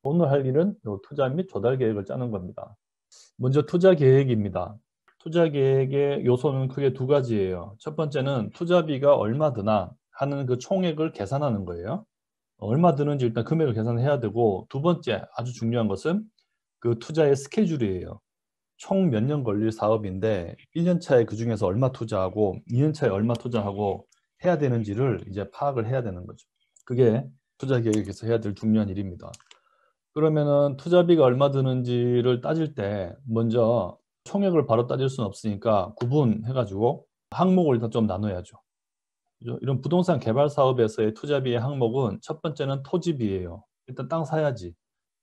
오늘 할 일은 요 투자 및 조달 계획을 짜는 겁니다. 먼저 투자 계획입니다. 투자 계획의 요소는 크게 두 가지예요. 첫 번째는 투자비가 얼마 드나 하는 그 총액을 계산하는 거예요. 얼마 드는지 일단 금액을 계산해야 되고, 두 번째 아주 중요한 것은 그 투자의 스케줄이에요. 총 몇 년 걸릴 사업인데 1년 차에 그중에서 얼마 투자하고 2년 차에 얼마 투자하고 해야 되는지를 이제 파악을 해야 되는 거죠. 그게 투자 계획에서 해야 될 중요한 일입니다. 그러면은 투자비가 얼마 드는지를 따질 때 먼저 총액을 바로 따질 수는 없으니까 구분해 가지고 항목을 일단 좀 나눠야죠. 그죠? 이런 부동산 개발 사업에서의 투자비의 항목은 첫 번째는 토지비예요. 일단 땅 사야지.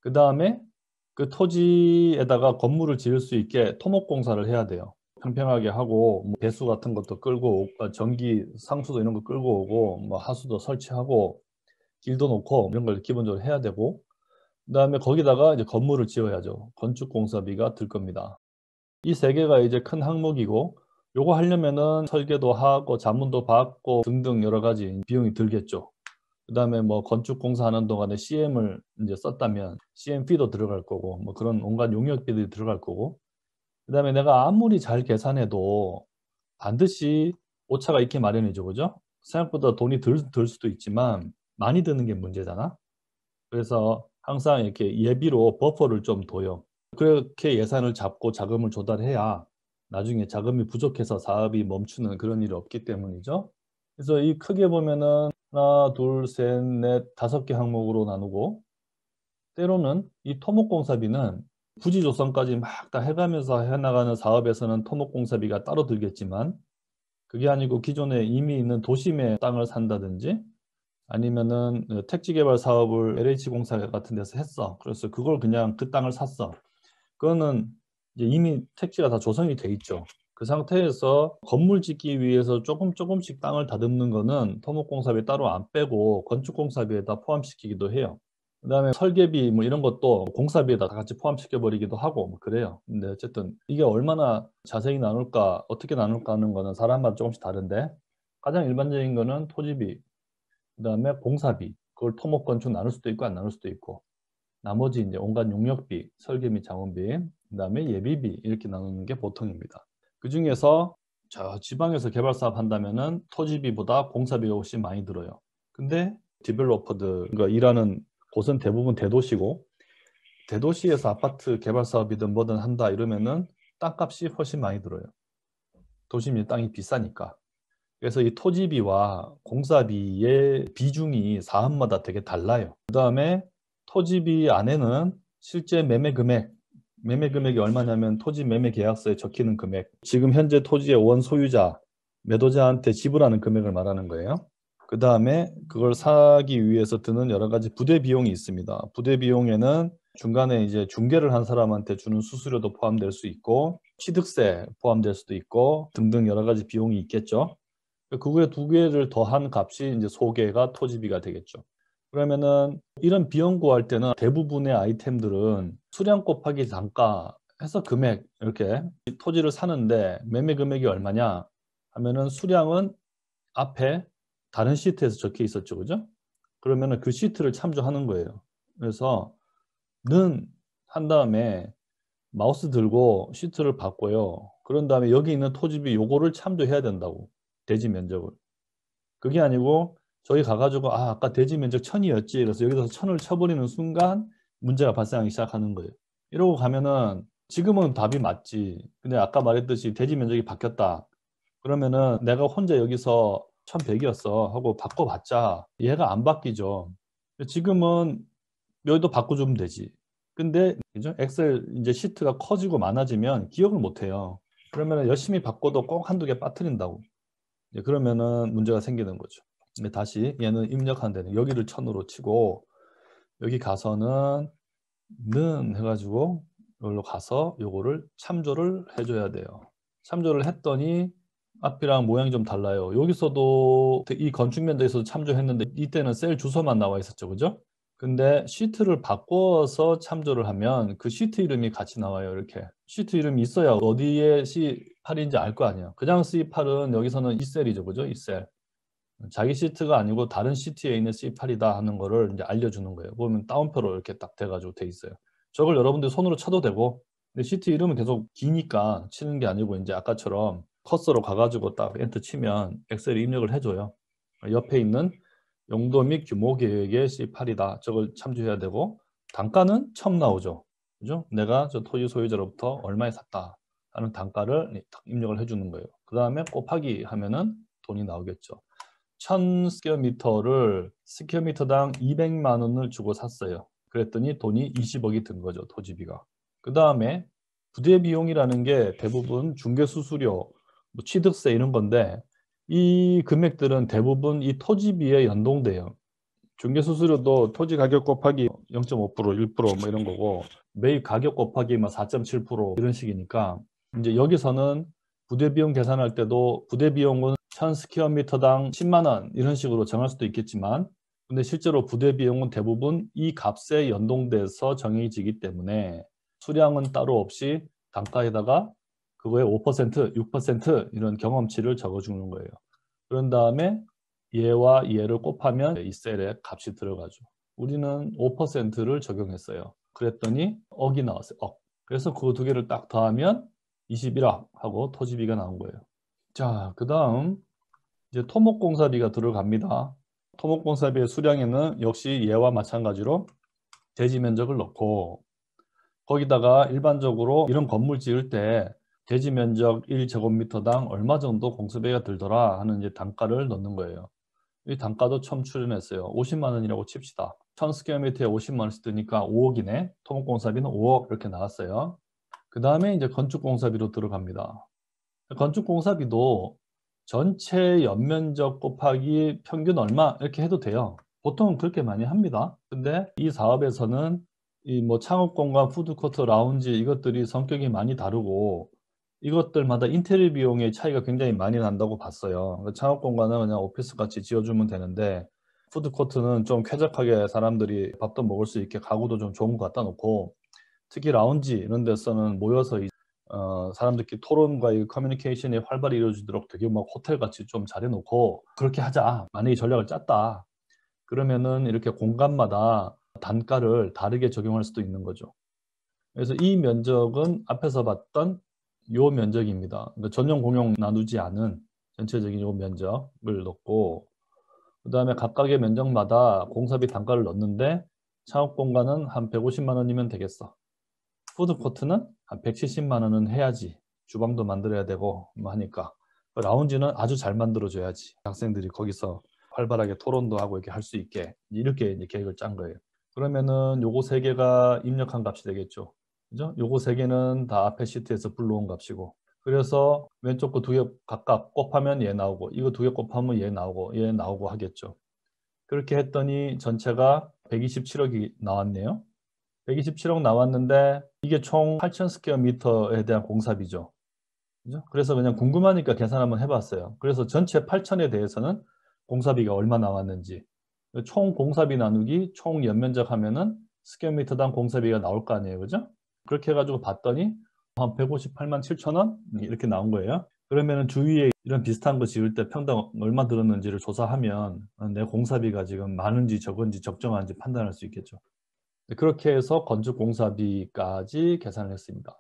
그다음에 그 토지에다가 건물을 지을 수 있게 토목공사를 해야 돼요. 평평하게 하고 뭐 배수 같은 것도 끌고 전기 상수도 이런 거 끌고 오고 뭐 하수도 설치하고 길도 놓고 이런 걸 기본적으로 해야 되고, 그다음에 거기다가 이제 건물을 지어야죠. 건축공사비가 들 겁니다. 이 세 개가 이제 큰 항목이고, 요거 하려면은 설계도 하고 자문도 받고 등등 여러 가지 비용이 들겠죠. 그다음에 뭐 건축공사 하는 동안에 CM을 이제 썼다면 CM비도 들어갈 거고, 뭐 그런 온갖 용역비들이 들어갈 거고, 그다음에 내가 아무리 잘 계산해도 반드시 오차가 있기 마련이죠. 그죠? 생각보다 돈이 들 수도 있지만 많이 드는 게 문제잖아. 그래서 항상 이렇게 예비로 버퍼를 좀 둬요. 그렇게 예산을 잡고 자금을 조달해야 나중에 자금이 부족해서 사업이 멈추는 그런 일이 없기 때문이죠. 그래서 이 크게 보면은 하나, 둘, 셋, 넷, 5개 항목으로 나누고, 때로는 이 토목공사비는 부지 조성까지 막 다 해가면서 해나가는 사업에서는 토목공사비가 따로 들겠지만, 그게 아니고 기존에 이미 있는 도심에 땅을 산다든지 아니면은 택지 개발 사업을 LH공사 같은 데서 했어. 그래서 그걸 그냥 그 땅을 샀어. 그거는 이제 이미 택지가 다 조성이 돼 있죠. 그 상태에서 건물 짓기 위해서 조금씩 땅을 다듬는 거는 토목공사비 따로 안 빼고 건축공사비에다 포함시키기도 해요. 그다음에 설계비 뭐 이런 것도 공사비에다 다 같이 포함시켜 버리기도 하고 뭐 그래요. 근데 어쨌든 이게 얼마나 자세히 나눌까, 어떻게 나눌까 하는 거는 사람마다 조금씩 다른데, 가장 일반적인 거는 토지비, 그다음에 공사비, 그걸 토목 건축 나눌 수도 있고 안 나눌 수도 있고, 나머지 이제 온갖 용역비, 설계 및 자문비, 그다음에 예비비 이렇게 나누는 게 보통입니다. 그중에서 저 지방에서 개발 사업 한다면은 토지비보다 공사비가 훨씬 많이 들어요. 근데 디벨로퍼들과 일하는 곳은 대부분 대도시고, 대도시에서 아파트 개발 사업이든 뭐든 한다 이러면은 땅값이 훨씬 많이 들어요. 도심이 땅이 비싸니까. 그래서 이 토지비와 공사비의 비중이 사업마다 되게 달라요. 그다음에 토지비 안에는 실제 매매 금액이 얼마냐면 토지 매매 계약서에 적히는 금액, 지금 현재 토지의 원 소유자, 매도자한테 지불하는 금액을 말하는 거예요. 그다음에 그걸 사기 위해서 드는 여러 가지 부대 비용이 있습니다. 부대 비용에는 중간에 이제 중개를 한 사람한테 주는 수수료도 포함될 수 있고, 취득세 포함될 수도 있고 등등 여러 가지 비용이 있겠죠. 그거에 두 개를 더한 값이 이제 소개가 토지비가 되겠죠. 그러면은 이런 비용 구할 때는 대부분의 아이템들은 수량 곱하기 단가 해서 금액, 이렇게 토지를 사는데 매매 금액이 얼마냐 하면은 수량은 앞에 다른 시트에서 적혀 있었죠. 그죠? 그러면은 그 시트를 참조하는 거예요. 그래서 는 한 다음에 마우스 들고 시트를 바꿔요. 그런 다음에 여기 있는 토지비 요거를 참조해야 된다고. 대지 면적을. 그게 아니고 저기 가가지고 아까 대지 면적 1000이었지. 그래서 여기서 1000을 쳐버리는 순간 문제가 발생하기 시작하는 거예요. 이러고 가면은 지금은 답이 맞지. 근데 아까 말했듯이 대지 면적이 바뀌었다. 그러면은 내가 혼자 여기서 1100이었어 하고 바꿔봤자 얘가 안 바뀌죠. 지금은 여기도 바꿔주면 되지. 근데 그죠? 엑셀 이제 시트가 커지고 많아지면 기억을 못 해요. 그러면 열심히 바꿔도 꼭 한두 개 빠뜨린다고. 그러면은 문제가 생기는 거죠. 근데 다시 얘는 입력하는 데는 여기를 1000으로 치고, 여기 가서는 는 해가지고 여기로 가서 요거를 참조를 해줘야 돼요. 참조를 했더니 앞이랑 모양이 좀 달라요. 여기서도 이 건축 면적에서도 참조했는데 이때는 셀 주소만 나와 있었죠. 그죠? 근데 시트를 바꿔서 참조를 하면 그 시트 이름이 같이 나와요. 이렇게 시트 이름이 있어야 어디에 C8인지 알 거 아니야. 그냥 C8은 여기서는 이 셀이죠. 그죠? 이 셀. 자기 시트가 아니고 다른 시트에 있는 C8이다 하는 거를 이제 알려주는 거예요. 보면 따옴표로 이렇게 딱 돼가지고 돼 있어요. 저걸 여러분들 손으로 쳐도 되고, 근데 시트 이름은 계속 기니까 치는 게 아니고 이제 아까처럼 커서로 가가지고 딱 엔터 치면 엑셀이 입력을 해줘요. 옆에 있는 용도 및 규모 계획의 C8이다. 저걸 참조해야 되고, 단가는 처음 나오죠. 그죠? 내가 저 토지 소유자로부터 얼마에 샀다 하는 단가를 딱 입력을 해주는 거예요. 그 다음에 곱하기 하면은 돈이 나오겠죠. 1000스퀘어미터를 스퀘어미터당 200만 원을 주고 샀어요. 그랬더니 돈이 20억이 든 거죠, 토지비가. 그 다음에 부대 비용이라는 게 대부분 중개수수료, 뭐 취득세 이런 건데, 이 금액들은 대부분 이 토지비에 연동돼요. 중개수수료도 토지 가격 곱하기 0.5%, 1%, 뭐 이런 거고, 매입 가격 곱하기 4.7% 이런 식이니까, 이제 여기서는 부대 비용 계산할 때도 부대 비용은 1000스퀘어미터당 10만 원 이런 식으로 정할 수도 있겠지만, 근데 실제로 부대 비용은 대부분 이 값에 연동돼서 정해지기 때문에 수량은 따로 없이 단가에다가 그거에 5%, 6% 이런 경험치를 적어주는 거예요. 그런 다음에 얘와 얘를 곱하면 이 셀에 값이 들어가죠. 우리는 5%를 적용했어요. 그랬더니 억이 나왔어요. 억. 그래서 그 두 개를 딱 더하면 21억 하고 토지비가 나온 거예요. 자, 그 다음 이제 토목공사비가 들어갑니다. 토목공사비의 수량에는 역시 얘와 마찬가지로 대지 면적을 넣고, 거기다가 일반적으로 이런 건물 지을 때 대지 면적 1제곱미터당 얼마 정도 공사비가 들더라 하는 이제 단가를 넣는 거예요. 이 단가도 처음 출연했어요. 50만 원이라고 칩시다. 1000스퀘어미터에 50만 원씩 드니까 5억이네. 토목공사비는 5억 이렇게 나왔어요. 그 다음에 이제 건축공사비로 들어갑니다. 건축공사비도 전체 연면적 곱하기 평균 얼마 이렇게 해도 돼요. 보통은 그렇게 많이 합니다. 근데 이 사업에서는 이 뭐 창업공간, 푸드코트, 라운지 이것들이 성격이 많이 다르고 이것들마다 인테리어 비용의 차이가 굉장히 많이 난다고 봤어요. 그러니까 창업공간은 그냥 오피스 같이 지어주면 되는데 푸드코트는 좀 쾌적하게 사람들이 밥도 먹을 수 있게 가구도 좀 좋은 거 갖다 놓고, 특히 라운지 이런 데서는 모여서 사람들끼리 토론과 이 커뮤니케이션이 활발히 이루어지도록 되게 막 호텔같이 좀 잘해놓고 그렇게 하자. 만약에 전략을 짰다. 그러면은 이렇게 공간마다 단가를 다르게 적용할 수도 있는 거죠. 그래서 이 면적은 앞에서 봤던 요 면적입니다. 그러니까 전용 공용 나누지 않은 전체적인 요 면적을 넣고, 그 다음에 각각의 면적마다 공사비 단가를 넣는데 창업 공간은 한 150만 원이면 되겠어. 푸드코트는 한 170만 원은 해야지. 주방도 만들어야 되고 뭐 하니까. 라운지는 아주 잘 만들어줘야지. 학생들이 거기서 활발하게 토론도 하고 이렇게 할 수 있게, 이렇게 이제 계획을 짠 거예요. 그러면은 요거 세 개가 입력한 값이 되겠죠. 그죠? 요거 세 개는 다 앞에 시트에서 불러온 값이고. 그래서 왼쪽 거 두 개 각각 곱하면 얘 나오고, 이거 두 개 곱하면 얘 나오고, 얘 나오고 하겠죠. 그렇게 했더니 전체가 127억이 나왔네요. 127억 나왔는데 이게 총 8,000스퀘어미터에 대한 공사비죠. 그죠? 그래서 그냥 궁금하니까 계산 한번 해봤어요. 그래서 전체 8,000에 대해서는 공사비가 얼마 나왔는지, 총 공사비 나누기 총 연면적 하면은 스퀘어미터당 공사비가 나올 거 아니에요. 그죠? 그렇게 해가지고 봤더니 한 158만 7천 원 이렇게 나온 거예요. 그러면은 주위에 이런 비슷한 거 지을 때 평당 얼마 들었는지를 조사하면 내 공사비가 지금 많은지 적은지 적정한지 판단할 수 있겠죠. 그렇게 해서 건축 공사비까지 계산을 했습니다.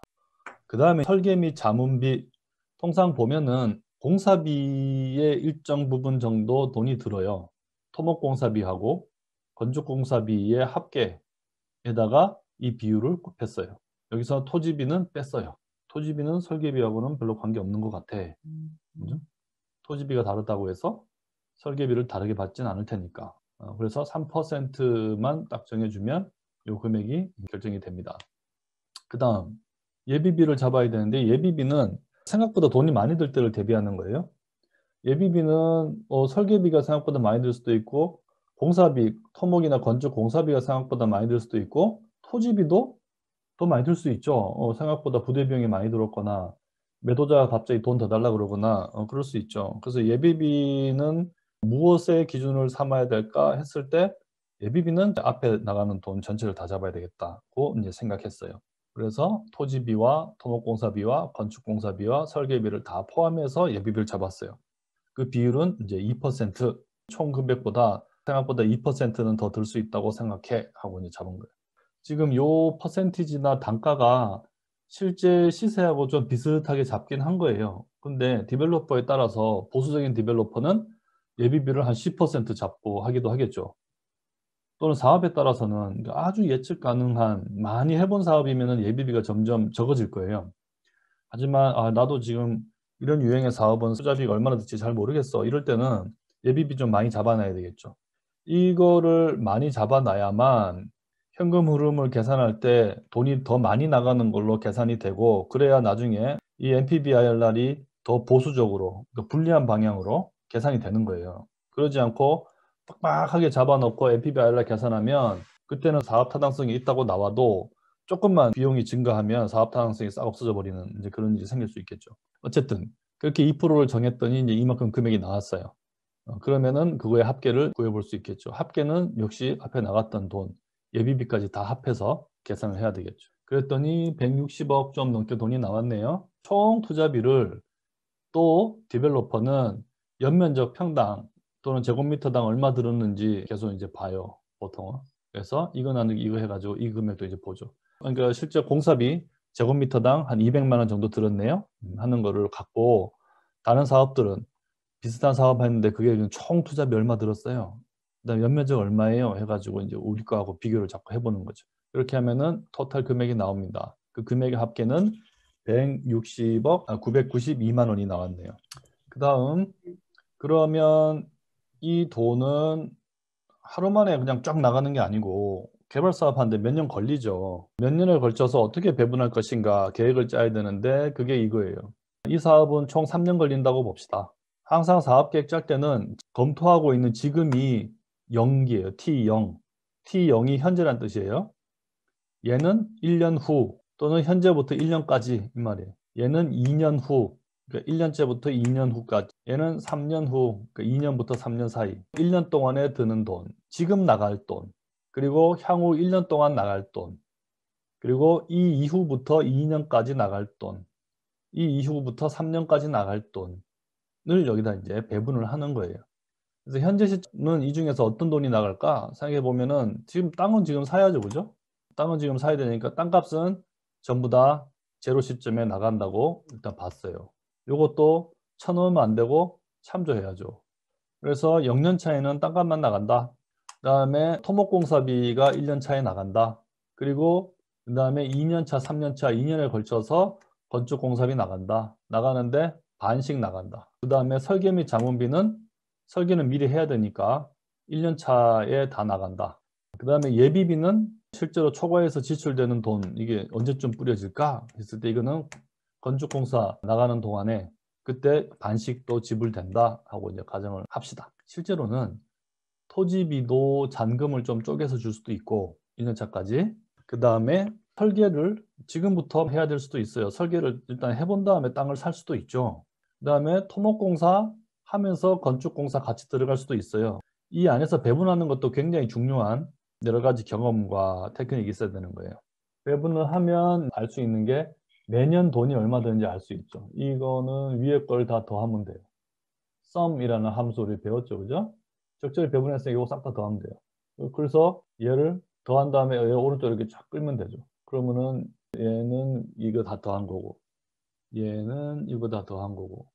그 다음에 설계 및 자문비, 통상 보면은 공사비의 일정 부분 정도 돈이 들어요. 토목공사비하고 건축공사비의 합계에다가 이 비율을 곱했어요. 여기서 토지비는 뺐어요. 토지비는 설계비하고는 별로 관계없는 것 같아. 그죠? 토지비가 다르다고 해서 설계비를 다르게 받진 않을 테니까. 그래서 3%만 딱 정해주면 이 금액이 결정이 됩니다. 그 다음 예비비를 잡아야 되는데, 예비비는 생각보다 돈이 많이 들 때를 대비하는 거예요. 예비비는 설계비가 생각보다 많이 들 수도 있고, 공사비, 토목이나 건축 공사비가 생각보다 많이 들 수도 있고, 토지비도 더 많이 들 수 있죠. 생각보다 부대 비용이 많이 들었거나 매도자가 갑자기 돈 더 달라 그러거나 그럴 수 있죠. 그래서 예비비는 무엇의 기준을 삼아야 될까 했을 때 예비비는 앞에 나가는 돈 전체를 다 잡아야 되겠다고 이제 생각했어요. 그래서 토지비와 토목공사비와 건축공사비와 설계비를 다 포함해서 예비비를 잡았어요. 그 비율은 이제 2%. 총 금액보다 생각보다 2%는 더 들 수 있다고 생각해 하고 이제 잡은 거예요. 지금 요 퍼센티지나 단가가 실제 시세하고 좀 비슷하게 잡긴 한 거예요. 근데 디벨로퍼에 따라서 보수적인 디벨로퍼는 예비비를 한 10% 잡고 하기도 하겠죠. 또는 사업에 따라서는 아주 예측 가능한 많이 해본 사업이면 예비비가 점점 적어질 거예요. 하지만 나도 지금 이런 유형의 사업은 투자비가 얼마나 들지 잘 모르겠어. 이럴 때는 예비비 좀 많이 잡아놔야 되겠죠. 이거를 많이 잡아놔야만 현금 흐름을 계산할 때 돈이 더 많이 나가는 걸로 계산이 되고, 그래야 나중에 이 NPV-IRR이 더 보수적으로, 그러니까 불리한 방향으로 계산이 되는 거예요. 그러지 않고 빡빡하게 잡아놓고 NPV-IRR 계산하면 그때는 사업 타당성이 있다고 나와도 조금만 비용이 증가하면 사업 타당성이 싹 없어져 버리는 이제 그런 일이 생길 수 있겠죠. 어쨌든 그렇게 2%를 정했더니 이제 이만큼 금액이 나왔어요. 그러면은 그거의 합계를 구해볼 수 있겠죠. 합계는 역시 앞에 나갔던 돈, 예비비까지 다 합해서 계산을 해야 되겠죠. 그랬더니 160억 좀 넘게 돈이 나왔네요. 총 투자비를 또 디벨로퍼는 연면적 평당 또는 제곱미터당 얼마 들었는지 계속 이제 봐요, 보통은. 그래서 이거 나누기 이거 해가지고 이 금액도 이제 보죠. 그러니까 실제 공사비 제곱미터당 한 200만 원 정도 들었네요 하는 거를 갖고, 다른 사업들은 비슷한 사업 했는데 그게 총 투자비 얼마 들었어요, 그다음에 연면적 얼마예요 해가지고 이제 우리 거하고 비교를 자꾸 해보는 거죠. 이렇게 하면은 토탈 금액이 나옵니다. 그 금액의 합계는 992만 원이 나왔네요. 그 다음, 그러면 이 돈은 하루 만에 그냥 쫙 나가는 게 아니고 개발 사업하는데 몇 년 걸리죠. 몇 년을 걸쳐서 어떻게 배분할 것인가 계획을 짜야 되는데 그게 이거예요. 이 사업은 총 3년 걸린다고 봅시다. 항상 사업 계획 짤 때는 검토하고 있는 지금이 0기예요. T0. T0이 현재란 뜻이에요. 얘는 1년 후 또는 현재부터 1년까지 이 말이에요. 얘는 2년 후, 그러니까 1년째부터 2년 후까지. 얘는 3년 후, 그러니까 2년부터 3년 사이. 1년 동안에 드는 돈, 지금 나갈 돈, 그리고 향후 1년 동안 나갈 돈, 그리고 이 이후부터 2년까지 나갈 돈, 이 이후부터 3년까지 나갈 돈을 여기다 이제 배분을 하는 거예요. 그래서 현재 시점은 이 중에서 어떤 돈이 나갈까 생각해 보면은, 지금 땅은 지금 사야죠, 그죠? 땅은 지금 사야 되니까 땅값은 전부 다 제로 시점에 나간다고 일단 봤어요. 요것도 쳐넣으면 안 되고 참조해야죠. 그래서 0년 차에는 땅값만 나간다. 그 다음에 토목공사비가 1년 차에 나간다. 그리고 그 다음에 2년 차, 3년 차, 2년에 걸쳐서 건축공사비 나간다. 나가는데 반씩 나간다. 그 다음에 설계 및 자문비는 설계는 미리 해야 되니까 1년 차에 다 나간다. 그 다음에 예비비는 실제로 초과해서 지출되는 돈, 이게 언제쯤 뿌려질까 했을 때 이거는 건축공사 나가는 동안에 그때 반씩도 지불된다 하고 이제 가정을 합시다. 실제로는 토지비도 잔금을 좀 쪼개서 줄 수도 있고 1년 차까지. 그 다음에 설계를 지금부터 해야 될 수도 있어요. 설계를 일단 해본 다음에 땅을 살 수도 있죠. 그 다음에 토목공사 하면서 건축공사 같이 들어갈 수도 있어요. 이 안에서 배분하는 것도 굉장히 중요한 여러 가지 경험과 테크닉이 있어야 되는 거예요. 배분을 하면 알 수 있는 게 매년 돈이 얼마 드는지 알 수 있죠. 이거는 위에 걸 다 더하면 돼요. sum이라는 함수를 배웠죠, 그죠? 적절히 배분했으니까 이거 싹 다 더하면 돼요. 그래서 얘를 더한 다음에 얘 오른쪽 이렇게 쫙 끌면 되죠. 그러면은 얘는 이거 다 더한 거고, 얘는 이거 다 더한 거고,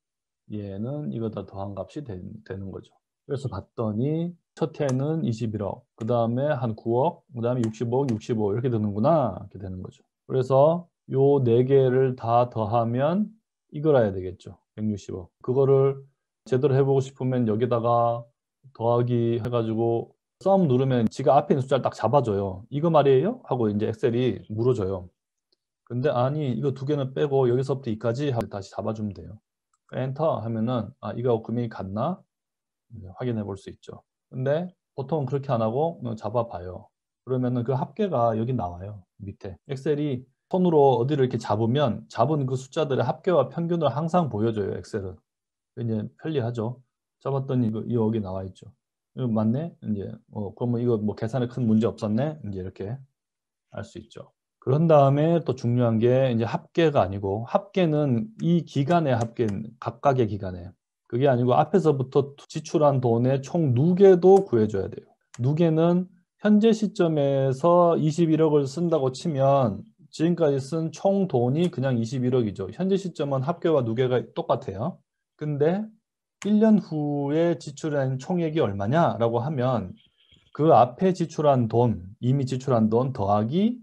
얘는 이거 다 더한 값이 되는 거죠. 그래서 봤더니 첫 해는 21억, 그 다음에 한 9억, 그 다음에 65억, 65억 이렇게 되는구나, 이렇게 되는 거죠. 그래서 요 네 개를 다 더하면 이걸 해야 되겠죠. 160억. 그거를 제대로 해보고 싶으면 여기다가 더하기 해가지고 썸 누르면 지가 앞에 있는 숫자를 딱 잡아줘요. 이거 말이에요? 하고 이제 엑셀이 물어줘요. 근데 아니, 이거 두 개는 빼고 여기서부터 이까지 하고 다시 잡아주면 돼요. 엔터 하면은 이거 금액이 같나 확인해 볼 수 있죠. 근데 보통 그렇게 안 하고 잡아봐요. 그러면은 그 합계가 여기 나와요. 밑에 엑셀이 손으로 어디를 이렇게 잡으면 잡은 그 숫자들의 합계와 평균을 항상 보여줘요. 엑셀은 이제 편리하죠. 잡았더니 이거 여기 나와 있죠. 이거 맞네? 이제 그러면 이거 뭐 계산에 큰 문제 없었네? 이제 이렇게 알 수 있죠. 그런 다음에 또 중요한 게 이제 합계가 아니고, 합계는 이 기간의 합계, 각각의 기간에 그게 아니고 앞에서부터 지출한 돈의 총 누계도 구해줘야 돼요. 누계는 현재 시점에서 21억을 쓴다고 치면 지금까지 쓴 총 돈이 그냥 21억이죠. 현재 시점은 합계와 누계가 똑같아요. 근데 1년 후에 지출한 총액이 얼마냐라고 하면 그 앞에 지출한 돈, 이미 지출한 돈 더하기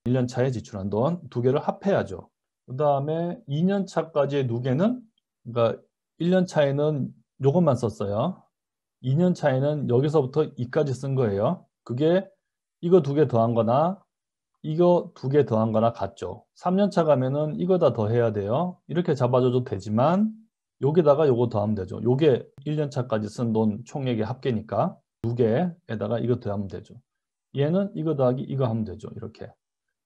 1년 차에 지출한 돈 두 개를 합해야죠. 그 다음에 2년 차까지의 누계는, 그러니까 1년 차에는 요것만 썼어요. 2년 차에는 여기서부터 이까지 쓴 거예요. 그게 이거 두 개 더한 거나 이거 두 개 더한 거나 같죠. 3년 차 가면은 이거 다 더해야 돼요. 이렇게 잡아줘도 되지만 여기다가 요거 더하면 되죠. 요게 1년 차까지 쓴 돈 총액의 합계니까 두 개에다가 이거 더하면 되죠. 얘는 이거 더하기 이거 하면 되죠. 이렇게.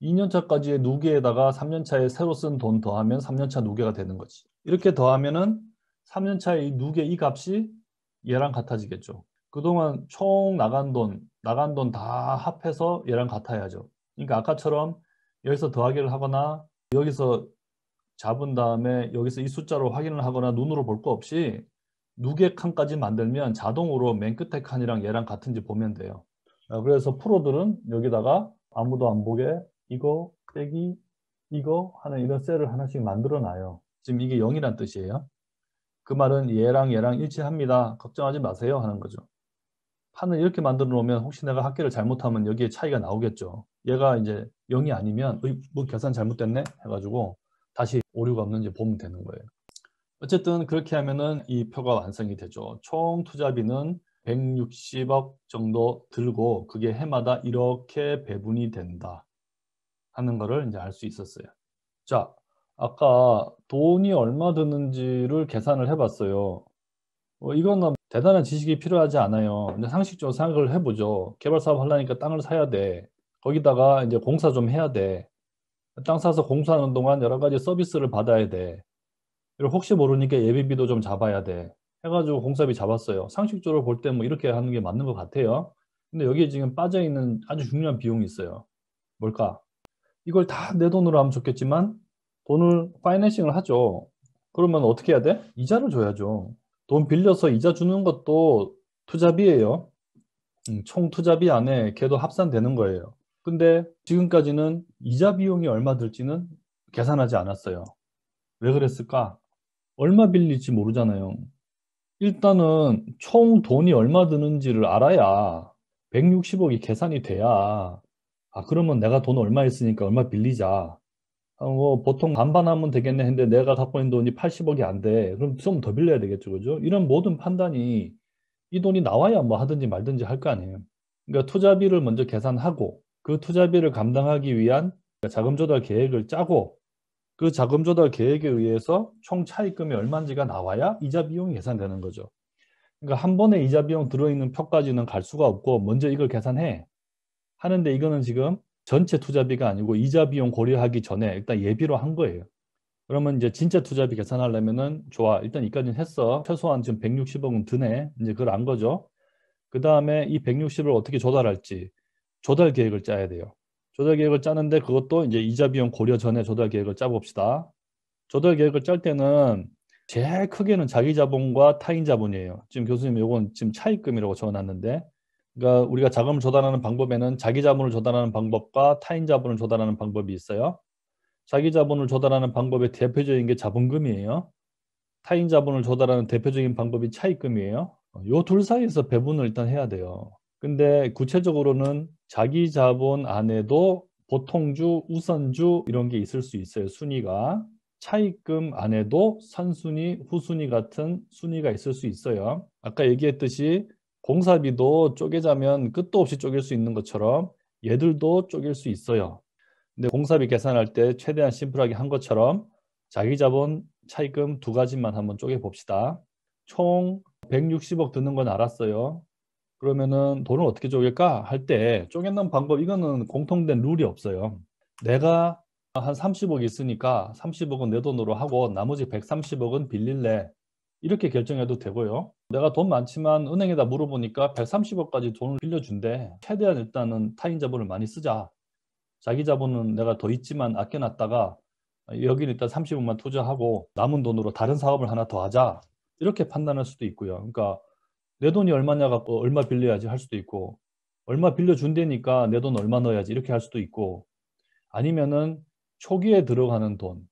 2년 차까지의 누계에다가 3년 차에 새로 쓴 돈 더하면 3년 차 누계가 되는 거지. 이렇게 더하면은 3년 차의 이 누계 이 값이 얘랑 같아지겠죠. 그동안 총 나간 돈 다 합해서 얘랑 같아야죠. 그러니까 아까처럼 여기서 더하기를 하거나 여기서 잡은 다음에 여기서 이 숫자로 확인을 하거나 눈으로 볼 거 없이 누계 칸까지 만들면 자동으로 맨 끝에 칸이랑 얘랑 같은지 보면 돼요. 그래서 프로들은 여기다가 아무도 안 보게 이거 빼기 이거 하는 이런 셀을 하나씩 만들어 놔요. 지금 이게 0이란 뜻이에요. 그 말은 얘랑 얘랑 일치합니다. 걱정하지 마세요 하는 거죠. 판을 이렇게 만들어 놓으면 혹시 내가 합계를 잘못하면 여기에 차이가 나오겠죠. 얘가 이제 0이 아니면 뭐 계산 잘못됐네 해가지고 다시 오류가 없는지 보면 되는 거예요. 어쨌든 그렇게 하면은 이 표가 완성이 되죠. 총 투자비는 160억 정도 들고 그게 해마다 이렇게 배분이 된다 하는 거를 이제 알 수 있었어요. 자, 아까 돈이 얼마 드는지를 계산을 해봤어요. 이거는 대단한 지식이 필요하지 않아요. 근데 상식적으로 생각을 해보죠. 개발 사업 하려니까 땅을 사야 돼. 거기다가 이제 공사 좀 해야 돼. 땅 사서 공사하는 동안 여러 가지 서비스를 받아야 돼. 그리고 혹시 모르니까 예비비도 좀 잡아야 돼. 해가지고 공사비 잡았어요. 상식적으로 볼 때 뭐 이렇게 하는 게 맞는 것 같아요. 근데 여기에 지금 빠져있는 아주 중요한 비용이 있어요. 뭘까? 이걸 다 내 돈으로 하면 좋겠지만 돈을 파이낸싱을 하죠. 그러면 어떻게 해야 돼? 이자를 줘야죠. 돈 빌려서 이자 주는 것도 투자비예요. 총 투자비 안에 걔도 합산되는 거예요. 근데 지금까지는 이자 비용이 얼마 들지는 계산하지 않았어요. 왜 그랬을까? 얼마 빌릴지 모르잖아요. 일단은 총 돈이 얼마 드는지를 알아야 160억이 계산이 돼야 그러면 내가 돈 얼마 있으니까 얼마 빌리자. 뭐 보통 반반 하면 되겠네 했는데 내가 갖고 있는 돈이 80억이 안 돼. 그럼 좀 더 빌려야 되겠죠. 그죠? 이런 모든 판단이 이 돈이 나와야 뭐 하든지 말든지 할 거 아니에요. 그러니까 투자비를 먼저 계산하고 그 투자비를 감당하기 위한 자금 조달 계획을 짜고 그 자금 조달 계획에 의해서 총 차입금이 얼마인지가 나와야 이자 비용이 계산되는 거죠. 그러니까 한 번에 이자 비용 들어있는 표까지는 갈 수가 없고 먼저 이걸 계산해 하는데 이거는 지금 전체 투자비가 아니고 이자 비용 고려하기 전에 일단 예비로 한 거예요. 그러면 이제 진짜 투자비 계산하려면은 좋아. 일단 이까지는 했어. 최소한 지금 160억은 드네. 이제 그걸 안 거죠. 그 다음에 이 160을 어떻게 조달할지 조달 계획을 짜야 돼요. 조달 계획을 짜는데 그것도 이제 이자 비용 고려 전에 조달 계획을 짜봅시다. 조달 계획을 짤 때는 제일 크게는 자기 자본과 타인 자본이에요. 지금 교수님 이건 지금 차입금이라고 적어놨는데 그러니까 우리가 자금을 조달하는 방법에는 자기 자본을 조달하는 방법과 타인 자본을 조달하는 방법이 있어요. 자기 자본을 조달하는 방법의 대표적인 게 자본금이에요. 타인 자본을 조달하는 대표적인 방법이 차입금이에요. 요 둘 사이에서 배분을 일단 해야 돼요. 근데 구체적으로는 자기 자본 안에도 보통주, 우선주 이런 게 있을 수 있어요. 순위가. 차입금 안에도 선순위, 후순위 같은 순위가 있을 수 있어요. 아까 얘기했듯이 공사비도 쪼개자면 끝도 없이 쪼갤 수 있는 것처럼 얘들도 쪼갤 수 있어요. 근데 공사비 계산할 때 최대한 심플하게 한 것처럼 자기 자본, 차입금 두 가지만 한번 쪼개 봅시다. 총 160억 드는 건 알았어요. 그러면은 돈을 어떻게 쪼갤까 할 때 쪼개는 방법 이거는 공통된 룰이 없어요. 내가 한 30억 있으니까 30억은 내 돈으로 하고 나머지 130억은 빌릴래. 이렇게 결정해도 되고요. 내가 돈 많지만 은행에다 물어보니까 130억까지 돈을 빌려준대. 최대한 일단은 타인 자본을 많이 쓰자. 자기 자본은 내가 더 있지만 아껴놨다가 여기는 일단 30억만 투자하고 남은 돈으로 다른 사업을 하나 더 하자. 이렇게 판단할 수도 있고요. 그러니까 내 돈이 얼마냐 갖고 얼마 빌려야지 할 수도 있고, 얼마 빌려준다니까 내 돈 얼마 넣어야지 이렇게 할 수도 있고, 아니면은 초기에 들어가는 돈,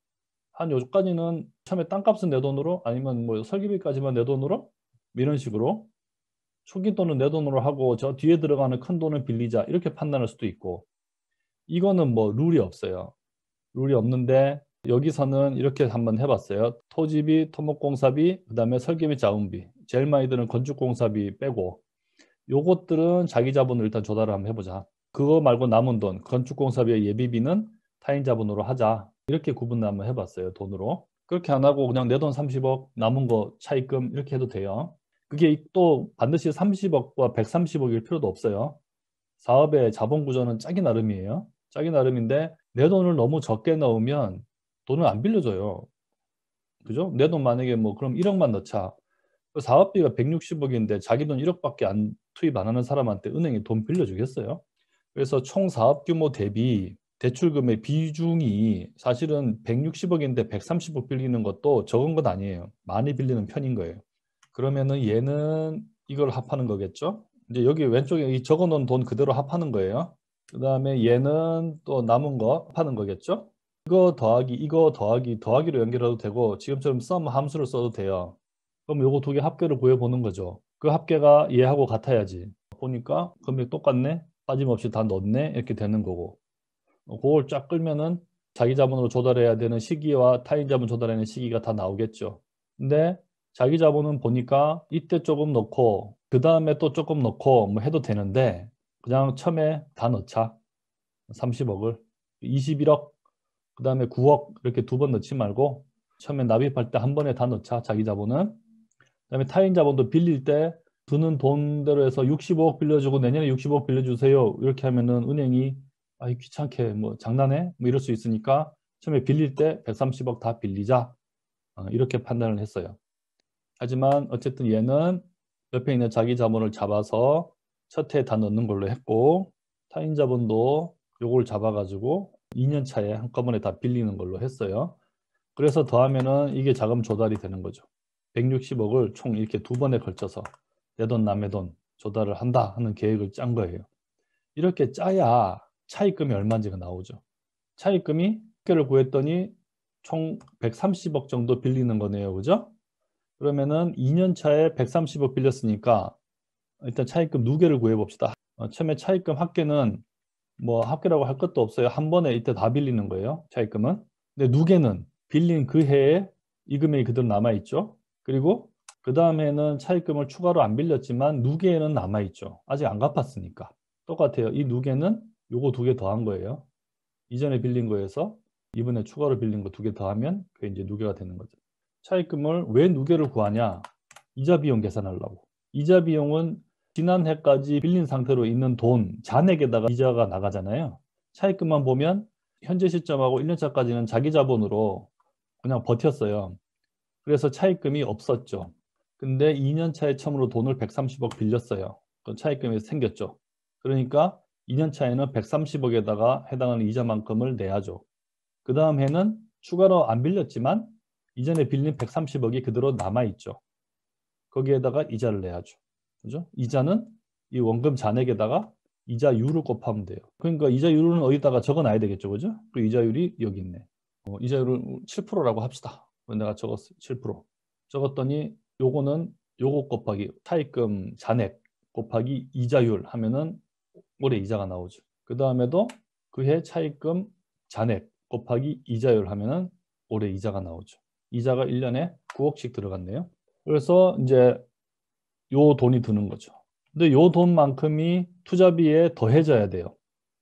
한 요까지는 처음에 땅값은 내 돈으로, 아니면 뭐 설계비까지만 내 돈으로, 이런 식으로 초기 돈은 내 돈으로 하고 저 뒤에 들어가는 큰 돈은 빌리자 이렇게 판단할 수도 있고, 이거는 뭐 룰이 없어요. 룰이 없는데 여기서는 이렇게 한번 해봤어요. 토지비, 토목공사비, 그 다음에 설계비 자운비, 제일 많이 드는 건축공사비 빼고 요것들은 자기 자본을 일단 조달을 한번 해보자. 그거 말고 남은 돈, 건축공사비의 예비비는 타인 자본으로 하자. 이렇게 구분을 한번 해봤어요. 돈으로. 그렇게 안 하고 그냥 내 돈 30억, 남은 거 차입금 이렇게 해도 돼요. 그게 또 반드시 30억과 130억일 필요도 없어요. 사업의 자본 구조는 짜기 나름이에요. 짜기 나름인데 내 돈을 너무 적게 넣으면 돈을 안 빌려줘요. 그죠? 내 돈 만약에 뭐 그럼 1억만 넣자. 사업비가 160억인데 자기 돈 1억밖에 안 투입 안 하는 사람한테 은행이 돈 빌려주겠어요? 그래서 총 사업 규모 대비 대출금의 비중이 사실은 160억인데 130억 빌리는 것도 적은 건 아니에요. 많이 빌리는 편인 거예요. 그러면은 얘는 이걸 합하는 거겠죠? 이제 여기 왼쪽에 이 적어 놓은 돈 그대로 합하는 거예요. 그 다음에 얘는 또 남은 거 합하는 거겠죠? 이거 더하기 이거 더하기 더하기로 연결해도 되고 지금처럼 sum 함수를 써도 돼요. 그럼 요거 두 개 합계를 구해보는 거죠. 그 합계가 얘하고 같아야지. 보니까 금액 똑같네? 빠짐없이 다 넣었네? 이렇게 되는 거고. 그걸 쫙 끌면은 자기 자본으로 조달해야 되는 시기와 타인 자본 조달하는 시기가 다 나오겠죠. 근데 자기 자본은 보니까 이때 조금 넣고 그 다음에 또 조금 넣고 뭐 해도 되는데 그냥 처음에 다 넣자. 30억을 21억 그 다음에 9억 이렇게 두 번 넣지 말고 처음에 납입할 때 한 번에 다 넣자. 자기 자본은. 그 다음에 타인 자본도 빌릴 때 드는 돈대로 해서 65억 빌려주고 내년에 65억 빌려주세요. 이렇게 하면은 은행이 아이 귀찮게 뭐 장난해? 뭐 이럴 수 있으니까 처음에 빌릴 때 130억 다 빌리자. 이렇게 판단을 했어요. 하지만 어쨌든 얘는 옆에 있는 자기 자본을 잡아서 첫 해에 다 넣는 걸로 했고 타인 자본도 요걸 잡아가지고 2년 차에 한꺼번에 다 빌리는 걸로 했어요. 그래서 더하면은 이게 자금 조달이 되는 거죠. 160억을 총 이렇게 두 번에 걸쳐서 내 돈 남의 돈 조달을 한다 하는 계획을 짠 거예요. 이렇게 짜야 차입금이 얼마인지가 나오죠. 차입금이 를 구했더니 총 130억 정도 빌리는 거네요. 그죠? 그러면은 2년 차에 130억 빌렸으니까 일단 차입금 누계를 구해봅시다. 처음에 차입금 합계는 뭐 합계라고 할 것도 없어요. 한 번에 이때 다 빌리는 거예요. 차입금은. 근데 누계는 빌린 그 해에 이 금액이 그대로 남아있죠. 그리고 그 다음 해는 차입금을 추가로 안 빌렸지만 누계에는 남아있죠. 아직 안 갚았으니까. 똑같아요. 이 누계는 요거 두 개 더한 거예요. 이전에 빌린 거에서 이번에 추가로 빌린 거 두 개 더하면 그게 이제 누계가 되는 거죠. 차입금을 왜 누계를 구하냐? 이자 비용 계산하려고. 이자 비용은 지난해까지 빌린 상태로 있는 돈, 잔액에다가 이자가 나가잖아요. 차입금만 보면 현재 시점하고 1년 차까지는 자기 자본으로 그냥 버텼어요. 그래서 차입금이 없었죠. 근데 2년 차에 처음으로 돈을 130억 빌렸어요. 그 차입금이 생겼죠. 그러니까 2년 차에는 130억에다가 해당하는 이자만큼을 내야죠. 그 다음 해는 추가로 안 빌렸지만 이전에 빌린 130억이 그대로 남아있죠. 거기에다가 이자를 내야죠. 그죠? 이자는 이 원금 잔액에다가 이자율을 곱하면 돼요. 그러니까 이자율은 어디다가 적어놔야 되겠죠. 그죠? 그 이자율이 여기 있네. 이자율을 7%라고 합시다. 내가 적었어요. 7%. 적었더니 요거는 요거 곱하기 차입금 잔액 곱하기 이자율 하면은 올해 이자가 나오죠. 그 다음에도 그해 차입금 잔액 곱하기 이자율 하면은 올해 이자가 나오죠. 이자가 1년에 9억씩 들어갔네요. 그래서 이제 요 돈이 드는 거죠. 근데 요 돈만큼이 투자비에 더해져야 돼요.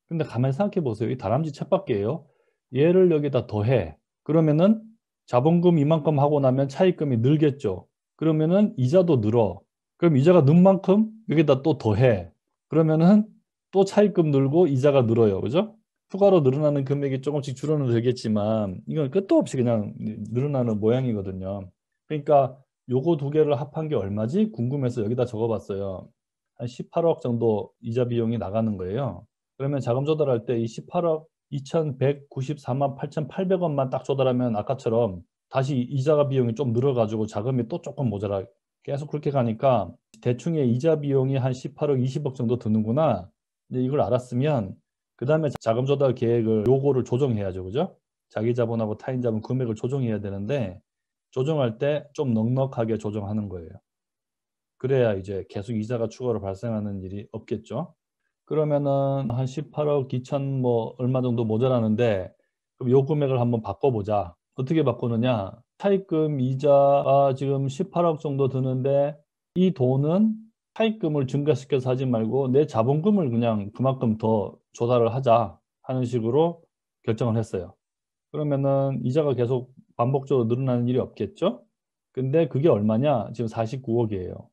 근데 가만히 생각해 보세요. 이 다람쥐 쳇바퀴예요. 얘를 여기다 더해. 그러면은 자본금 이만큼 하고 나면 차입금이 늘겠죠. 그러면은 이자도 늘어. 그럼 이자가 는 만큼 여기다 또 더해. 그러면은 또 차입금 늘고 이자가 늘어요. 그죠? 추가로 늘어나는 금액이 조금씩 줄어는 들겠지만 이건 끝도 없이 그냥 늘어나는 모양이거든요. 그러니까 요거 두 개를 합한 게 얼마지? 궁금해서 여기다 적어봤어요. 한 18억 정도 이자 비용이 나가는 거예요. 그러면 자금 조달할 때 이 18억 2194만 8,800원만 딱 조달하면 아까처럼 다시 이자 비용이 좀 늘어가지고 자금이 또 조금 모자라. 계속 그렇게 가니까 대충의 이자 비용이 한 18억, 20억 정도 드는구나. 이제 이걸 알았으면 그 다음에 자금 조달 계획을 요거를 조정해야죠, 그죠? 자기 자본하고 타인 자본 금액을 조정해야 되는데 조정할 때 좀 넉넉하게 조정하는 거예요. 그래야 이제 계속 이자가 추가로 발생하는 일이 없겠죠. 그러면은 한 18억 2천 뭐 얼마 정도 모자라는데 그럼 요 금액을 한번 바꿔보자. 어떻게 바꾸느냐? 차입금 이자가 지금 18억 정도 드는데 이 돈은 차입금을 증가시켜서 하지 말고 내 자본금을 그냥 그만큼 더 조달을 하자 하는 식으로 결정을 했어요. 그러면은 이자가 계속 반복적으로 늘어나는 일이 없겠죠? 근데 그게 얼마냐? 지금 49억이에요.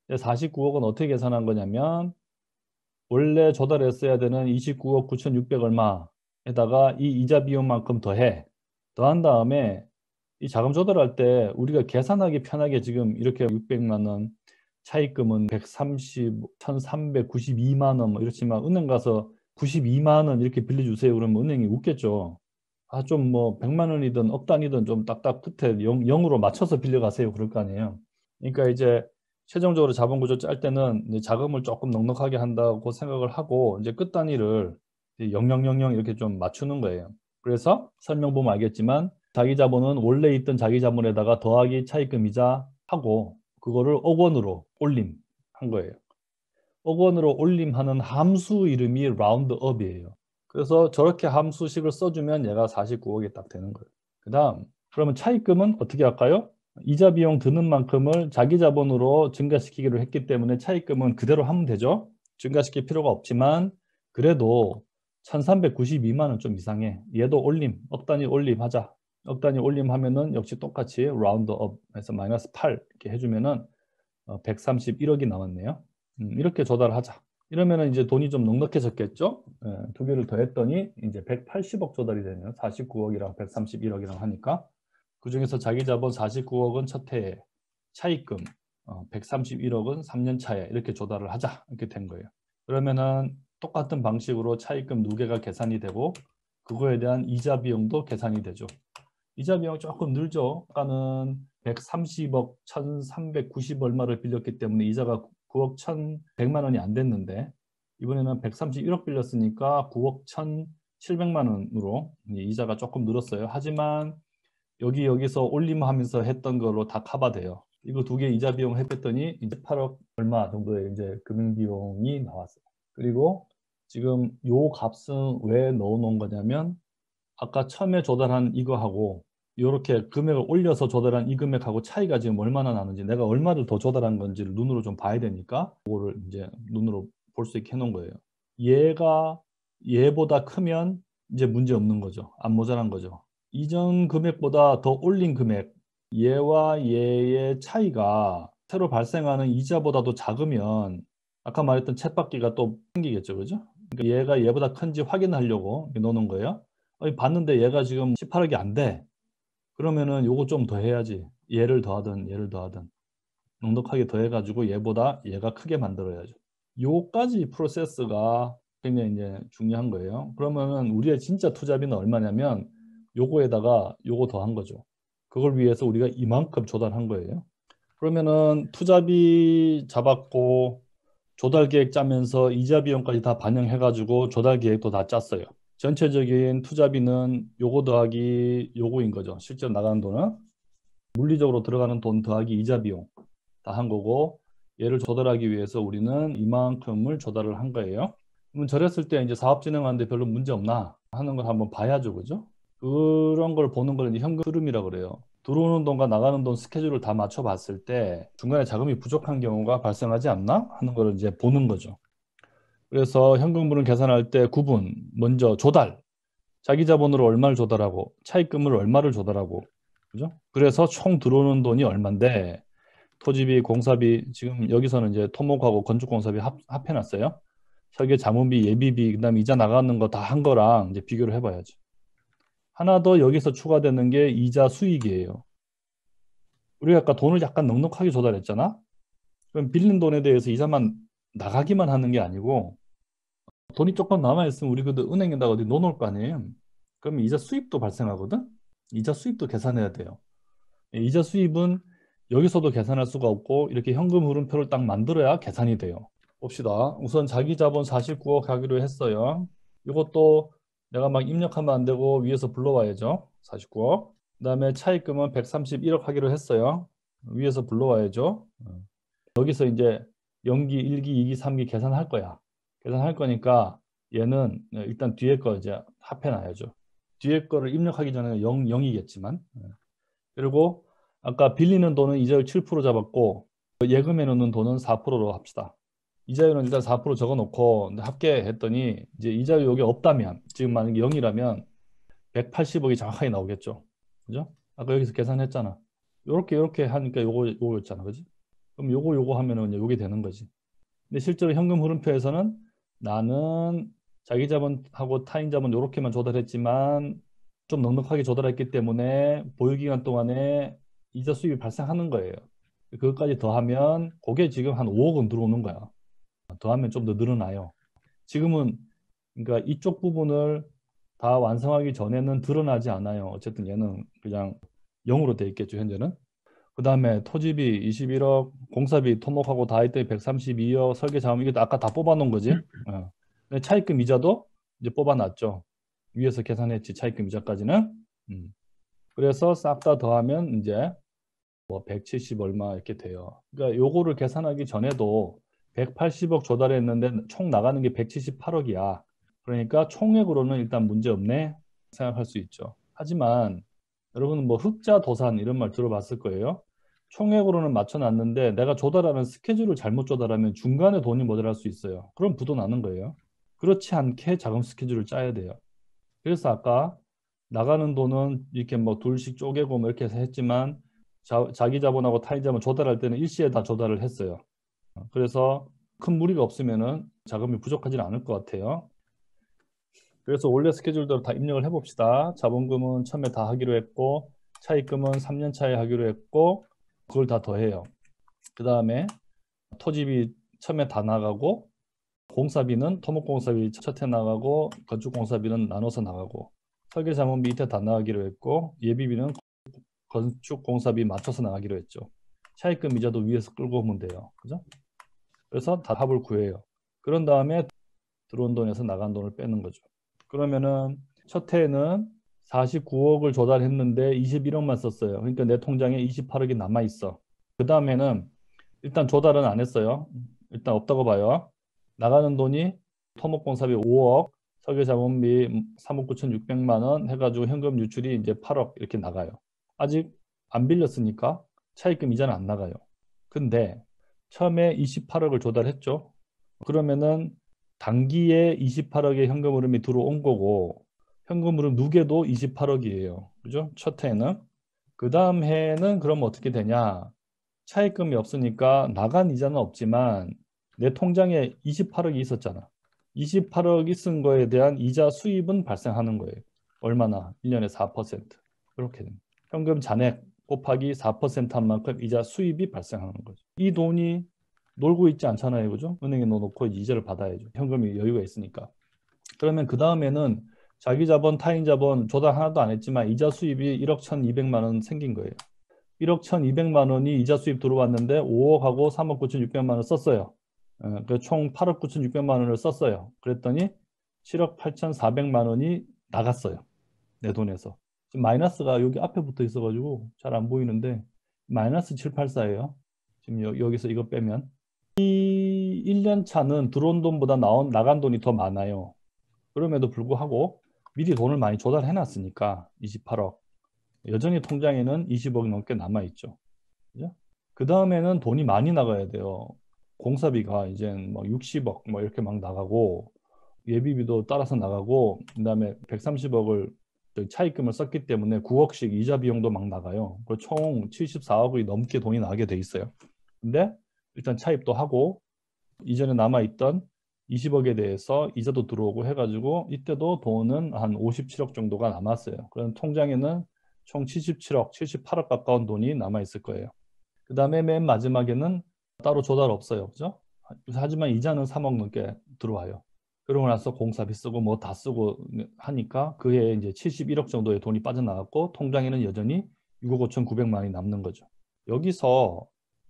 49억은 어떻게 계산한 거냐면 원래 조달했어야 되는 29억 9,600 얼마에다가 이 이자 비용만큼 더해. 더한 다음에 이 자금 조달할 때 우리가 계산하기 편하게 지금 이렇게 600만 원, 차입금은 130, 1,392만 원 뭐 이렇지만 은행 가서 92만 원 이렇게 빌려주세요. 그러면 은행이 웃겠죠. 아, 좀 뭐 100만 원이든 억 단위든 좀 딱딱 끝에 0으로 맞춰서 빌려가세요. 그럴 거 아니에요. 그러니까 이제 최종적으로 자본 구조 짤 때는 이제 자금을 조금 넉넉하게 한다고 생각을 하고 이제 끝 단위를 0000 이렇게 좀 맞추는 거예요. 그래서 설명 보면 알겠지만 자기 자본은 원래 있던 자기 자본에다가 더하기 차입금이자 하고 그거를 억 원으로 올림 한 거예요. 억 원으로 올림하는 함수 이름이 라운드업이에요. 그래서 저렇게 함수식을 써주면 얘가 49억이 딱 되는 거예요. 그 다음 그러면 차입금은 어떻게 할까요? 이자 비용 드는 만큼을 자기 자본으로 증가시키기로 했기 때문에 차입금은 그대로 하면 되죠. 증가시킬 필요가 없지만 그래도 1392만 원 좀 이상해. 얘도 올림, 억 단위 올림 하자. 억 단위 올림 하면은 역시 똑같이 라운드업해서 마이너스 8 이렇게 해주면은 131억이 남았네요. 이렇게 조달하자. 이러면은 이제 돈이 좀 넉넉해졌겠죠? 두 개를 더했더니 이제 180억 조달이 되네요. 49억이랑 131억이랑 하니까. 그 중에서 자기 자본 49억은 첫 해에, 차입금 131억은 3년 차에 이렇게 조달을 하자. 이렇게 된 거예요. 그러면은 똑같은 방식으로 차입금 두 개가 계산이 되고 그거에 대한 이자 비용도 계산이 되죠. 이자 비용 조금 늘죠. 아까는 130억 1390 얼마를 빌렸기 때문에 이자가 9억 1100만 원이 안 됐는데 이번에는 131억 빌렸으니까 9억 1700만 원으로 이자가 조금 늘었어요. 하지만 여기서 올림하면서 했던 걸로 다 커버돼요. 이거 두 개 이자 비용 해뺐더니 이제 8억 얼마 정도의 이제 금융 비용이 나왔어요. 그리고 지금 요 값은 왜 넣어 놓은 거냐면 아까 처음에 조달한 이거하고 이렇게 금액을 올려서 조달한 이 금액하고 차이가 지금 얼마나 나는지 내가 얼마를 더 조달한 건지를 눈으로 좀 봐야 되니까 그거를 이제 눈으로 볼 수 있게 해놓은 거예요. 얘가 얘보다 크면 이제 문제 없는 거죠. 안 모자란 거죠. 이전 금액보다 더 올린 금액 얘와 얘의 차이가 새로 발생하는 이자보다도 작으면 아까 말했던 쳇바퀴가 또 생기겠죠. 그죠? 그러니까 얘가 얘보다 큰지 확인하려고 넣는 거예요. 봤는데 얘가 지금 18억이 안 돼. 그러면은 요거 좀 더 해야지. 얘를 더하든 얘를 더하든 넉넉하게 더해가지고 얘보다 얘가 크게 만들어야죠. 요까지 프로세스가 굉장히 이제 중요한 거예요. 그러면은 우리의 진짜 투자비는 얼마냐면 요거에다가 요거 더한 거죠. 그걸 위해서 우리가 이만큼 조달한 거예요. 그러면은 투자비 잡았고 조달 계획 짜면서 이자 비용까지 다 반영해가지고 조달 계획도 다 짰어요. 전체적인 투자비는 요거 더하기 요거인 거죠. 실제로 나가는 돈은 물리적으로 들어가는 돈 더하기 이자 비용 다 한 거고 얘를 조달하기 위해서 우리는 이만큼을 조달을 한 거예요. 그러면 저랬을 때 이제 사업 진행하는데 별로 문제 없나 하는 걸 한번 봐야죠. 그죠? 그런 걸 보는 걸 이제 현금 흐름이라고 그래요. 들어오는 돈과 나가는 돈 스케줄을 다 맞춰 봤을 때 중간에 자금이 부족한 경우가 발생하지 않나 하는 걸 이제 보는 거죠. 그래서 현금흐름 계산할 때 구분, 먼저 조달, 자기 자본으로 얼마를 조달하고 차입금을 얼마를 조달하고 그죠? 그래서 총 들어오는 돈이 얼만데 토지비, 공사비 지금 여기서는 이제 토목하고 건축공사비 합해놨어요. 설계 자문비, 예비비, 그다음에 이자 나가는 거 다 한 거랑 이제 비교를 해봐야죠. 하나 더 여기서 추가되는 게 이자 수익이에요. 우리가 아까 돈을 약간 넉넉하게 조달했잖아. 그럼 빌린 돈에 대해서 이자만 나가기만 하는 게 아니고 돈이 조금 남아있으면 우리 그래도 은행에다가 어디 넣어놓을 거 아니에요. 그러면 이자 수입도 발생하거든. 이자 수입도 계산해야 돼요. 이자 수입은 여기서도 계산할 수가 없고 이렇게 현금 흐름표를 딱 만들어야 계산이 돼요. 봅시다. 우선 자기 자본 49억 하기로 했어요. 이것도 내가 막 입력하면 안 되고 위에서 불러와야죠. 49억. 그 다음에 차입금은 131억 하기로 했어요. 위에서 불러와야죠. 여기서 이제 연기, 1기, 2기, 3기 계산할 거야. 계산할 거니까 얘는 일단 뒤에 거 이제 합해놔야죠. 뒤에 거를 입력하기 전에 0이겠지만. 그리고 아까 빌리는 돈은 이자율 7% 잡았고 예금해 놓는 돈은 4%로 합시다. 이자율은 일단 4% 적어놓고 합계했더니 이제 이자율 여기 없다면 지금 만약에 0이라면 180억이 정확하게 나오겠죠. 그죠? 아까 여기서 계산했잖아. 요렇게 하니까 요거였잖아. 그지? 그럼 요거 하면은 요게 되는 거지. 근데 실제로 현금 흐름표에서는 나는 자기 자본하고 타인 자본 요렇게만 조달했지만 좀 넉넉하게 조달했기 때문에 보유기간 동안에 이자 수입이 발생하는 거예요. 그것까지 더하면 그게 지금 한 5억은 들어오는 거야. 더하면 좀 더 늘어나요. 지금은 그러니까 이쪽 부분을 다 완성하기 전에는 드러나지 않아요. 어쨌든 얘는 그냥 0으로 돼 있겠죠, 현재는. 그 다음에 토지비 21억, 공사비 토목하고 다 했더니 132억, 설계 자금 이게 아까 다 뽑아놓은 거지. 근데 차입금 이자도 이제 뽑아놨죠. 위에서 계산했지, 차입금 이자까지는. 그래서 싹 다 더하면 이제 뭐 170 얼마 이렇게 돼요. 그러니까 요거를 계산하기 전에도 180억 조달했는데 총 나가는 게 178억이야. 그러니까 총액으로는 일단 문제 없네 생각할 수 있죠. 하지만 여러분은 뭐 흑자 도산 이런 말 들어봤을 거예요. 총액으로는 맞춰놨는데 내가 조달하는 스케줄을 잘못 조달하면 중간에 돈이 모자랄 수 있어요. 그럼 부도 나는 거예요. 그렇지 않게 자금 스케줄을 짜야 돼요. 그래서 아까 나가는 돈은 이렇게 뭐 둘씩 쪼개고 뭐 이렇게 해서 했지만 자기 자본하고 타인 자본 조달할 때는 일시에 다 조달을 했어요. 그래서 큰 무리가 없으면은 자금이 부족하지는 않을 것 같아요. 그래서 원래 스케줄대로 다 입력을 해봅시다. 자본금은 처음에 다 하기로 했고 차입금은 3년 차에 하기로 했고 그걸 다 더해요. 그 다음에 토지비 처음에 다 나가고 공사비는 토목공사비 첫해 나가고 건축공사비는 나눠서 나가고 설계자본비 이때 다 나가기로 했고 예비비는 건축공사비 맞춰서 나가기로 했죠. 차입금 이자도 위에서 끌고 오면 돼요. 그죠? 그래서 다 합을 구해요. 그런 다음에 들어온 돈에서 나간 돈을 빼는 거죠. 그러면은 첫 해에는 49억을 조달했는데 21억만 썼어요. 그러니까 내 통장에 28억이 남아 있어. 그 다음에는 일단 조달은 안 했어요. 일단 없다고 봐요. 나가는 돈이 토목공사비 5억, 설계자본비 3억 9,600만 원 해가지고 현금 유출이 이제 8억 이렇게 나가요. 아직 안 빌렸으니까 차입금 이자는 안 나가요. 근데 처음에 28억을 조달했죠. 그러면은 단기에 28억의 현금 흐름이 들어온 거고 현금 흐름 누계도 28억이에요. 그죠? 첫 해는. 그 다음 해에는 그럼 어떻게 되냐? 차입금이 없으니까 나간 이자는 없지만 내 통장에 28억이 있었잖아. 28억이 쓴 거에 대한 이자 수입은 발생하는 거예요. 얼마나? 1년에 4%. 그렇게 됩니다. 현금 잔액 곱하기 4%한 만큼 이자 수입이 발생하는 거죠. 이 돈이 놀고 있지 않잖아요. 그죠? 은행에 넣어놓고 이자를 받아야죠. 현금이 여유가 있으니까. 그러면 그 다음에는 자기 자본, 타인 자본 조달 하나도 안 했지만 이자 수입이 1억 1,200만 원 생긴 거예요. 1억 1,200만 원이 이자 수입 들어왔는데 5억하고 3억 9,600만 원 썼어요. 총 8억 9,600만 원을 썼어요. 그랬더니 7억 8,400만 원이 나갔어요. 내 돈에서. 지금 마이너스가 여기 앞에 붙어 있어가지고 잘 안 보이는데 마이너스 784예요. 지금 여기서 이거 빼면. 이 1년 차는 들어온 돈보다 나간 돈이 더 많아요. 그럼에도 불구하고 미리 돈을 많이 조달해 놨으니까 28억. 여전히 통장에는 20억이 넘게 남아있죠. 그죠? 그 다음에는 돈이 많이 나가야 돼요. 공사비가 이제 뭐 60억 뭐 이렇게 막 나가고 예비비도 따라서 나가고 그다음에 130억을 차입금을 썼기 때문에 9억씩 이자 비용도 막 나가요. 총 74억이 넘게 돈이 나게 돼 있어요. 근데 일단 차입도 하고 이전에 남아있던 20억에 대해서 이자도 들어오고 해가지고 이때도 돈은 한 57억 정도가 남았어요. 그럼 통장에는 총 77억, 78억 가까운 돈이 남아있을 거예요. 그 다음에 맨 마지막에는 따로 조달 없어요. 그죠? 하지만 이자는 3억 넘게 들어와요. 그러고 나서 공사비 쓰고 뭐 다 쓰고 하니까 그해 이제 71억 정도의 돈이 빠져나갔고 통장에는 여전히 6억 5,900만이 남는 거죠. 여기서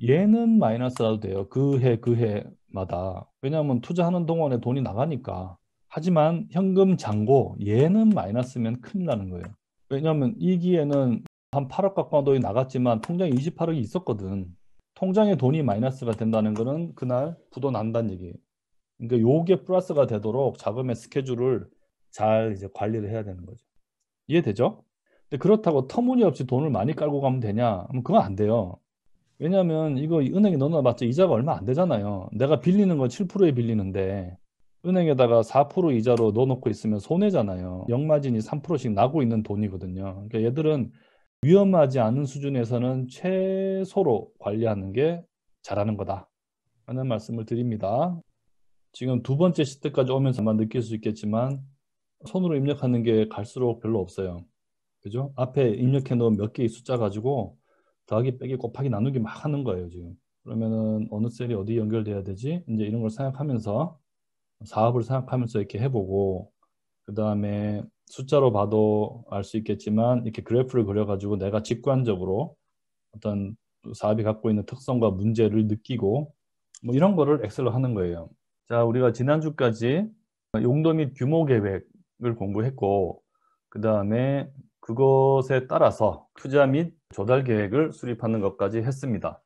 얘는 마이너스 나도 돼요. 그 해마다. 왜냐하면 투자하는 동안에 돈이 나가니까. 하지만 현금 잔고 얘는 마이너스면 큰일 나는 거예요. 왜냐하면 이 기에는 한 8억 가까운 돈이 나갔지만 통장에 28억이 있었거든. 통장에 돈이 마이너스가 된다는 거는 그날 부도 난다는 얘기예요. 그러니까 요게 플러스가 되도록 자금의 스케줄을 잘 이제 관리를 해야 되는 거죠. 이해되죠? 근데 그렇다고 터무니없이 돈을 많이 깔고 가면 되냐? 그건 안 돼요. 왜냐하면 이거 은행에 넣어놔봤자 이자가 얼마 안 되잖아요. 내가 빌리는 건 7%에 빌리는데 은행에다가 4% 이자로 넣어놓고 있으면 손해잖아요. 영마진이 3%씩 나고 있는 돈이거든요. 그러니까 얘들은 위험하지 않은 수준에서는 최소로 관리하는 게 잘하는 거다 하는 말씀을 드립니다. 지금 두 번째 시대까지 오면서만 느낄 수 있겠지만 손으로 입력하는 게 갈수록 별로 없어요. 그죠? 앞에 입력해 놓은 몇 개의 숫자 가지고 더하기, 빼기, 곱하기, 나누기 막 하는 거예요, 지금. 그러면은 어느 셀이 어디 연결돼야 되지? 이제 이런 걸 생각하면서 사업을 생각하면서 이렇게 해보고 그 다음에 숫자로 봐도 알 수 있겠지만 이렇게 그래프를 그려가지고 내가 직관적으로 어떤 사업이 갖고 있는 특성과 문제를 느끼고 뭐 이런 거를 엑셀로 하는 거예요. 자, 우리가 지난주까지 용도 및 규모 계획을 공부했고 그 다음에 그것에 따라서 투자 및 조달 계획을 수립하는 것까지 했습니다.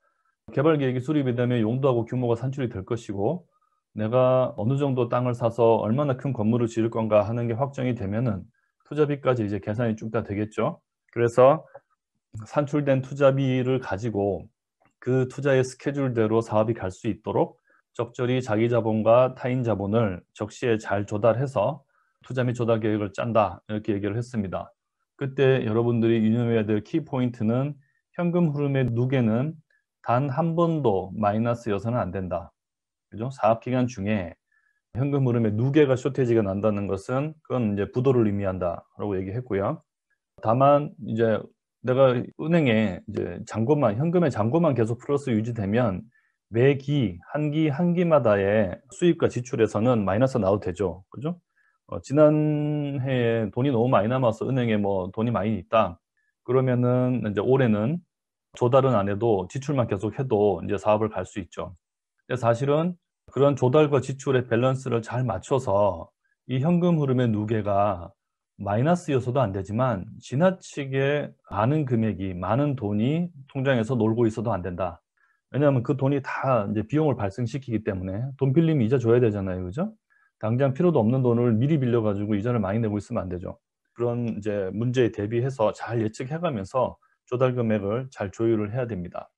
개발 계획이 수립이 되면 용도하고 규모가 산출이 될 것이고 내가 어느 정도 땅을 사서 얼마나 큰 건물을 지을 건가 하는 게 확정이 되면은 투자비까지 이제 계산이 쭉 다 되겠죠. 그래서 산출된 투자비를 가지고 그 투자의 스케줄대로 사업이 갈 수 있도록 적절히 자기 자본과 타인 자본을 적시에 잘 조달해서 투자 및 조달 계획을 짠다 이렇게 얘기를 했습니다. 그때 여러분들이 유념해야 될 키포인트는 현금 흐름의 누계는 단 한 번도 마이너스여서는 안 된다. 그죠? 사업 기간 중에 현금 흐름의 누계가 쇼테이지가 난다는 것은 그건 이제 부도를 의미한다라고 얘기했고요. 다만 이제 내가 은행에 이제 잔고만 현금의 잔고만 계속 플러스 유지되면 매기 한 기마다의 수입과 지출에서는 마이너스 나도 되죠. 그죠? 지난 해에 돈이 너무 많이 남아서 은행에 뭐 돈이 많이 있다. 그러면은 이제 올해는 조달은 안 해도 지출만 계속 해도 이제 사업을 갈 수 있죠. 근데 사실은 그런 조달과 지출의 밸런스를 잘 맞춰서 이 현금 흐름의 누계가 마이너스여서도 안 되지만 지나치게 많은 금액이 많은 돈이 통장에서 놀고 있어도 안 된다. 왜냐하면 그 돈이 다 이제 비용을 발생시키기 때문에 돈 빌리면 이자 줘야 되잖아요. 그죠? 당장 필요도 없는 돈을 미리 빌려 가지고 이자를 많이 내고 있으면 안 되죠. 그런 이제 문제에 대비해서 잘 예측해 가면서 조달 금액을 잘 조율을 해야 됩니다.